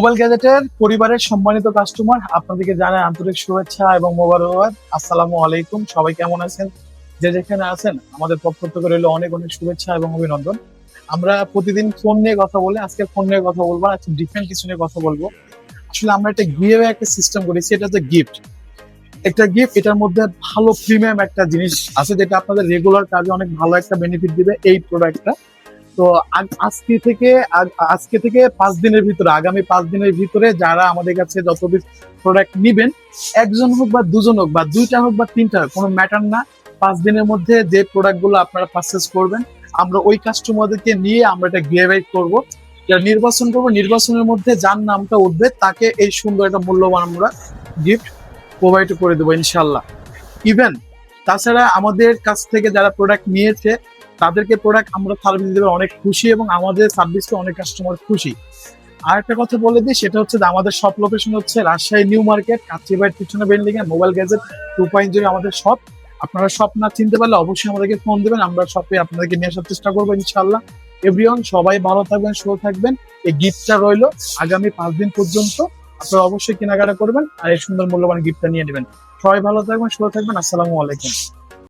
Mobile গ্যাজেটের পরিবারের সম্মানিত কাস্টমার, আপনাদেরকে জানাই আন্তরিক শুভেচ্ছা এবং মোবারকবাদ। আসসালামু আলাইকুম। সবাই কেমন আছেন? যে যেখানে আছেন আমাদের পক্ষ থেকে রইল অনেক অনেক শুভেচ্ছা এবং অভিনন্দন। আমরা প্রতিদিন ফোন নিয়ে কথা বলি, আজকে ফোন নিয়ে কথা বলবো, আজকে ডিফারেন্ট কিছু নিয়ে কথা বলবো। আসলে আমরা একটা গিভঅ্যাওয়ে একটা সিস্টেম করেছি, এটা হচ্ছে গিফট। একটা গিফট, এটার মধ্যে ভালো প্রিমিয়াম একটা জিনিস আছে যেটা আপনাদের রেগুলার কাজে অনেক ভালো একটা বেনিফিট দিবে এই প্রোডাক্টটা। তো আজকে থেকে 5 দিনের ভিতরে, আগামী 5 দিনের ভিতরে যারা আমাদের কাছে যত পিস প্রোডাক্ট নিবেন, একজন হোক বা দুজন হোক বা দুইটা হোক বা তিনটা হোক, কোনো ম্যাটার না, 5 দিনের মধ্যে যে প্রোডাক্ট গুলো আপনারা পারচেস করবেন, আমরা ওই কাস্টমারদেরকে নিয়ে আমরা এটা গিভঅ্যাওয়ে করবো, এটা নির্বাচন করবো। নির্বাচনের মধ্যে যার নামটা উঠবে তাকে এই সুন্দর একটা মূল্যবান আমরা গিফট প্রোভাইড করে দেবো ইনশাল্লাহ। ইভেন তাছাড়া আমাদের কাছ থেকে যারা প্রোডাক্ট নিয়েছে তাদেরকে প্রোডাক্ট আমরা সার্ভিস দেবে অনেক খুশি, এবং আমাদের সার্ভিসে অনেক কাস্টমার খুশি। আর একটা কথা বলে দিই, সেটা হচ্ছে যে আমাদের শপ লোকেশন হচ্ছে রাজশাহী নিউ মার্কেট, কাচ্চিবাড়ির পিছনে বিল্ডিং এ মোবাইল গ্যাজেট 2.0 আমাদের শপ। আপনারা শপ না চিনতে পারলে অবশ্যই আমাদেরকে ফোন দেবেন, আমরা শপে আপনাদেরকে নিয়ে আসার চেষ্টা করবো ইনশাল্লাহ। এভরিওয়ান, সবাই ভালো থাকবেন, সুস্থ থাকবেন। এই গিফটটা রইলো আগামী 5 দিন পর্যন্ত, আপনারা অবশ্যই কেনাকাটা করবেন আর এই সুন্দর মূল্যবান গিফটটা নিয়ে নেবেন। সবাই ভালো থাকবেন, সুস্থ থাকবেন। আসসালামু আলাইকুম।